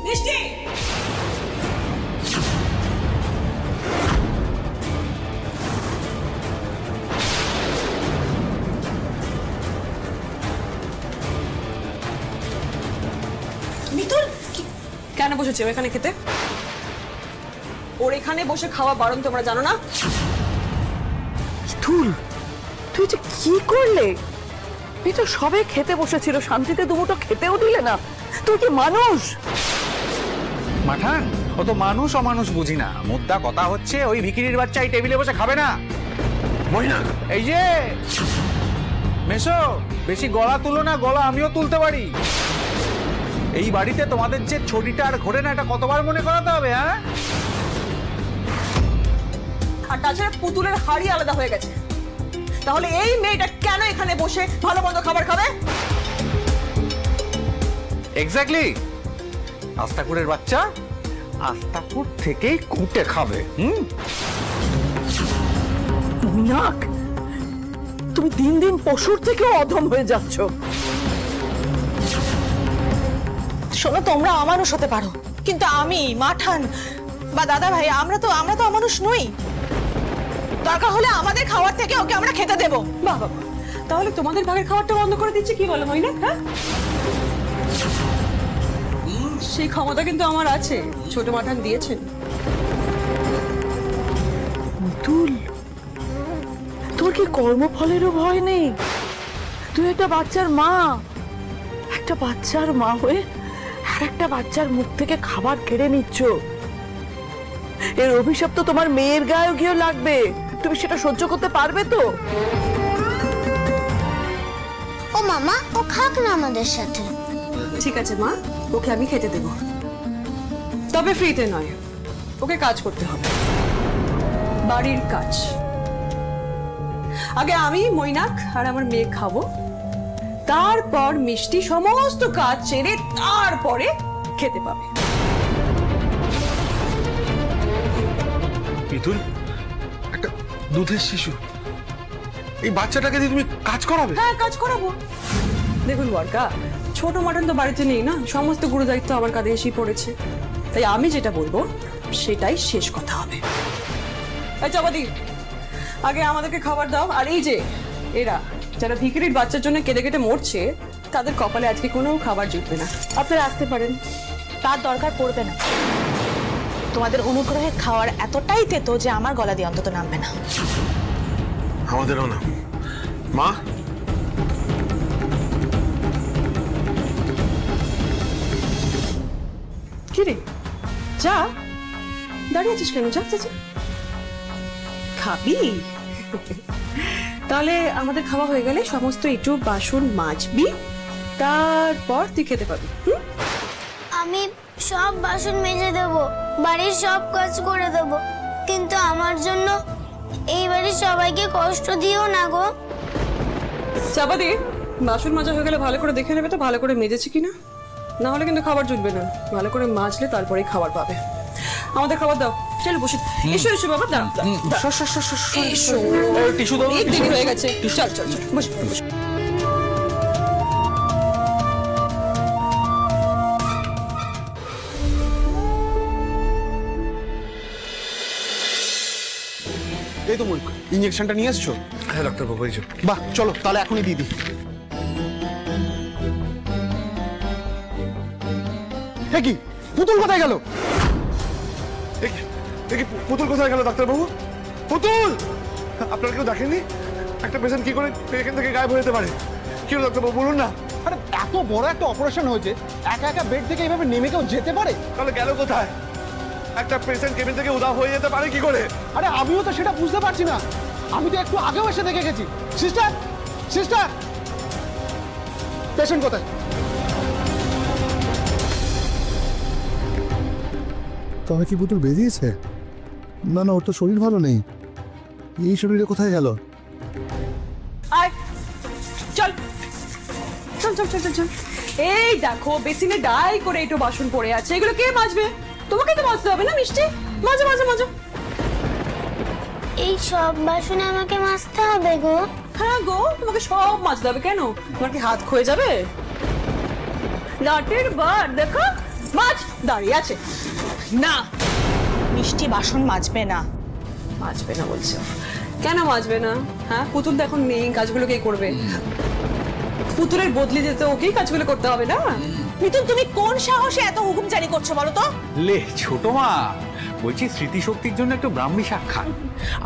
মিষ্টি মিতুল কেন বসেছে এখানে খেতে? ওর এখানে বসে খাওয়া বারণ তোমরা জানো না? তুই যে কি করলে? এটা সবে খেতে বসেছিল, শান্তিতে দুমুটো খেতেও দিলে না। তুই কি মানুষ? মাঠান, ও তো মানুষ অমানুষ বুঝি না। মুদ্রা কথা হচ্ছে ওই ভিখিরির বাচ্চা এই টেবিলে বসে খাবে না। মইনাক, এই যে মেশো, বেশি গলা তুলো না, গলা আমিও তুলতে পারি। এই বাড়িতে তোমাদের যে ছড়িটা আর ঘোরে না, এটা কতবার মনে করাতে হবে? হ্যাঁ, আর তাছাড়া পুতুলের হাড়ি আলাদা হয়ে গেছে। তাহলে এই মেয়েটা কেন এখানে বসে ভালো মন্দ খাবার খাবে? এক্স্যাক্টলি, আস্তাকুরের বাচ্চা আস্তাকুর থেকেই কুটে খাবে। মইনাক, তুমি দিন দিন পশুর থেকেও অধম হয়ে যাচ্ছ। শোনো, তোমরা অমানুষ হতে পারো, কিন্তু আমি, মাঠান বা দাদা ভাই, আমরা তো অমানুষ নই। দরকার হলে আমাদের খাবার থেকে ওকে আমরা খেতে দেবো। বাবা, তাহলে তোমাদের ভাগের খাবারটা বন্ধ করে দিচ্ছে কি বলো মইনাক? হ্যাঁ, সেই ক্ষমতা কিন্তু আমার আছে, ছোট মাঠান দিয়েছেন। তুল, তোর কি কর্মফলেরও ভয় নেই? তুই একটা বাচ্চার মা, একটা বাচ্চার মা হয়ে আর একটা বাচ্চার মুখ থেকে খাবার কেড়ে নিচ্ছ। এর অভিশাপ তো তোমার মেয়ের গায়ে গিয়েও লাগবে। তুমি সেটা সহ্য করতে পারবে তো? ও মামা, ও খাক না আমাদের সাথে। ঠিক আছে মা, ওকে আমি খেতে দেব, তবে ফ্রিতে নয়। ওকে কাজ করতে হবে, বাড়ির কাজ। আগে আমি, মইনাক আর আমার মেয়ে খাবো, তারপর মিষ্টি সমস্ত কাজ ছেড়ে তারপরে খেতে পাবে। মিতুল, একটা দুধের শিশু, এই বাচ্চাটাকে দিয়ে তুমি কাজ করাবে? হ্যাঁ, কাজ করাবো। দেখুন বরকা, ছোট মাটন তো বাড়িতে নেই না, সমস্ত গুরু দায়িত্ব আমার কাঁধে এসেই পড়েছে। তাই আমি যেটা বলবো সেটাই শেষ কথা হবে। এই চাপাতি, আগে আমাদেরকে খাবার দাও। আর এই যে এরা যারা ভিখিরির বাচ্চার জন্য কেঁদে কেটে মরছে, তাদের কপালে আজকে কোনো খাবার জুটবে না। আপনারা আসতে পারেন। তার দরকার পড়বে না। তোমাদের অনুগ্রহে খাওয়ার এতটাই তেতো যে আমার গলা দিয়ে অন্তত নামবে না। আমাদেরও না। মা, কি রে, যা, দাঁড়িয়ে আছিস কেন? যা যা, খাবি? তাহলে আমাদের খাওয়া হয়ে গেলে সমস্ত একটু বাসন মাজবি, তারপর তুই খেতে পাবি। আমি সব বাসন মেজে দেব, বাড়ির সব কাজ করে দেব, কিন্তু আমার জন্য এই বাড়ির সবাইকে কষ্ট দিও না গো। চাপাতি, বাসন মাজা হয়ে গেলে ভালো করে দেখে নেবে তো ভালো করে মেজেছি কিনা, না হলে কিন্তু খাবার জুটবে না। ভালো করে মাজলে তারপরে খাবার পাবে। আমাদের খাবার দাও। চল বসে। এসো এসো বাবা, দাঁড়াও। এসো, টিস্যু দাও। অনেক দেরি হয়ে গেছে। চল চল চল, বস বস। এই তো মনিক, ইঞ্জেকশনটা নিয়ে এসছো? হ্যাঁ ডাক্তার বাবু, এই যে। বাহ, চলো তাহলে এখনই দিয়ে দিই। কি পুতুল কোথায় গেল? পুতুল কোথায় গেল ডাক্তার বাবু? পুতুল, আপনারা কেউ দেখেননি একটা পেশেন্ট কি করে এখান থেকে গায়েব হয়ে যেতে পারে? কি হলো ডাক্তার বাবু, বলুন না। আরে এত বড় একটা অপারেশন হয়েছে, একা একা বেড থেকে এইভাবে নেমে কেউ যেতে পারে? তাহলে গেল কোথায়? একটা পেশেন্ট কেবিন থেকে উধাও হয়ে যেতে পারে কি করে? আরে আমিও তো সেটা বুঝতে পারছি না। আমি তো একটু আগেও এসে দেখে গেছি। সিস্টার, সিস্টার, পেশেন্ট কোথায়? তবে কি পুতুল বেরিয়েছে? না না, ওর তো শরীর ভালো নেই। এই শরীরে কোথায় গেল? আয়, চল চল চল চল চল। এই দেখো, বেসিনে ডাই করে একটু বাসন পড়ে আছে, এগুলো কে মাজবে? তোমাকে তো মাজতে হবে না মিষ্টি? মাজো মাজো মাজো। এই সব বাসনে আমাকে মাজতে হবে গো? হ্যাঁ গো, তোমাকে সব মাজতে হবে। কেন, তোমার কি হাত ক্ষয়ে যাবে? লাটের বার দেখো, মাছ দাঁড়িয়ে আছে। না, মিষ্টি বাসন মাজবে না। মাজবে না বলছে? কেন মাজবে না? হ্যাঁ, পুতুল তো এখন নেই, কাজগুলো কে করবে? পুতুলের বদলি দিতে ওকেই কাজগুলো করতে হবে না? মিতুল, তুমি কোন সাহসে এত হুকুম জারি করছো বলো তো? লে ছোট মা, বলছি স্মৃতিশক্তির জন্য একটু ব্রাহ্মী সাক্ষাৎ।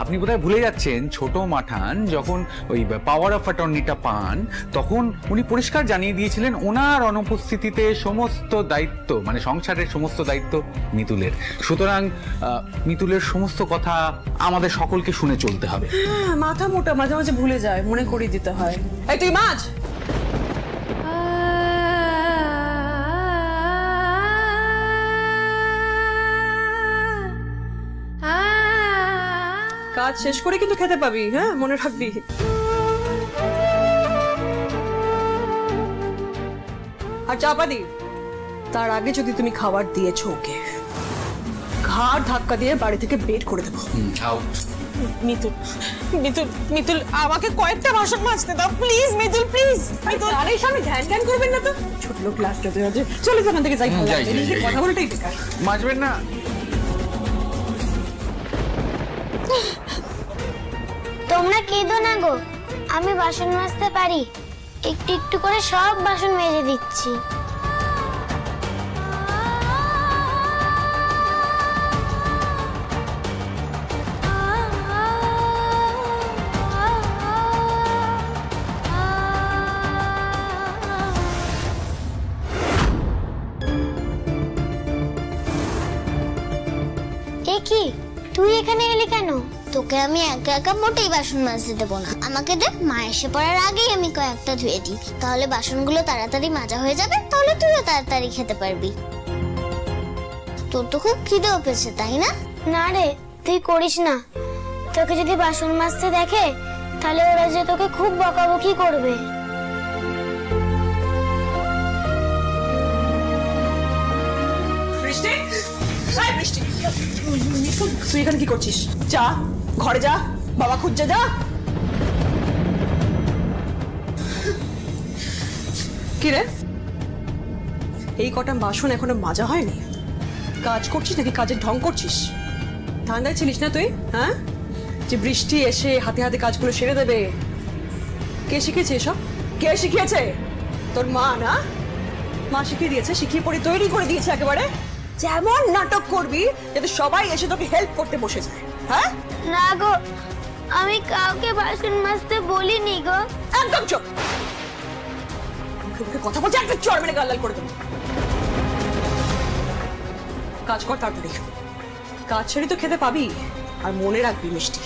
আপনি বোধহয় ভুলে যাচ্ছেন, ছোট মাঠান যখন ওই পাওয়ার অফ অ্যাটর্নিটা পান তখন উনি পরিষ্কার জানিয়ে দিয়েছিলেন ওনার অনুপস্থিতিতে সমস্ত দায়িত্ব, মানে সংসারের সমস্ত দায়িত্ব মিতুলের। সুতরাং মিতুলের সমস্ত কথা আমাদের সকলকে শুনে চলতে হবে। হ্যাঁ, মাথা মোটা, মাঝে মাঝে ভুলে যায়, মনে করিয়ে দিতে হয়। এই তুই মাছ। কাজ শেষ করে কিন্তু খেতে পাবি, হ্যাঁ মনে রাখবি। আর চাপাদি, তার আগে যদি তুমি খাবার দিয়েছো ওকে, ঘাড় ধাক্কা দিয়ে বাড়ি থেকে বের করে দেবো। মিতুল, মিতুল, মিতুল, আমাকে কয়েকটা বাসন মাজতে দাও প্লিজ। মিতুল প্লিজ। মিতুল, আরে সামনে ধ্যান ধ্যান করবেন না তো, ছোট লোক লাস্ট হতে হচ্ছে। চলে যান থেকে, যাই ভালো লাগছে, নিজের কথা বলতেই বেকার। মাজবেন না? তোমরা কেঁদো না গো, আমি বাসন মাজতে পারি। একটু একটু করে সব বাসন মেজে দিচ্ছি। এ কি, তুই এখানে এলি কেন? তোকে আমি একা একা মোটেই বাসন মাজতে দেবো না। আমাকে দে, মা এসে পড়ার আগেই আমি কয়েকটা ধুয়ে দিই, তাহলে বাসনগুলো তাড়াতাড়ি মাজা হয়ে যাবে, তাহলে তুইও তাড়াতাড়ি খেতে পারবি। তোর তো খুব খিদেও পেয়েছে, তাই না? না রে, তুই করিস না। তোকে যদি বাসন মাজতে দেখে তাহলে ওরা যে তোকে খুব বকাবকি করবে। বৃষ্টি, এই বৃষ্টি, তুই এখানে কি করছিস? যা ঘরে যা, বাবা খুঁজছে, যা। কি রে, এই কটা বাসন এখনো মাজা হয়নি? কাজ করছিস নাকি কাজের ঢং করছিস? ধান্দায় ছিলিস না তুই? হ্যাঁ, যে বৃষ্টি এসে হাতে হাতে কাজগুলো সেরে দেবে। কে শিখিয়েছে এসব? কে শিখিয়েছে? তোর মা না? মা শিখিয়ে দিয়েছে, শিখিয়ে পড়ে তৈরি করে দিয়েছে একেবারে। যেমন নাটক করবি যাতে সবাই এসে তোকে হেল্প করতে বসে যায়। হ্যাঁ না গো, আমি কাউকে বাসন মাজতে বলিনি গো। একদম চুপ, মুখে কথা বলছে, একটা চড় মেরে গাল লাল করে দেবো। কাজ কর তাড়াতাড়ি, কাজ ছেড়ে তো খেতে পাবি। আর মনে রাখবি মিষ্টি,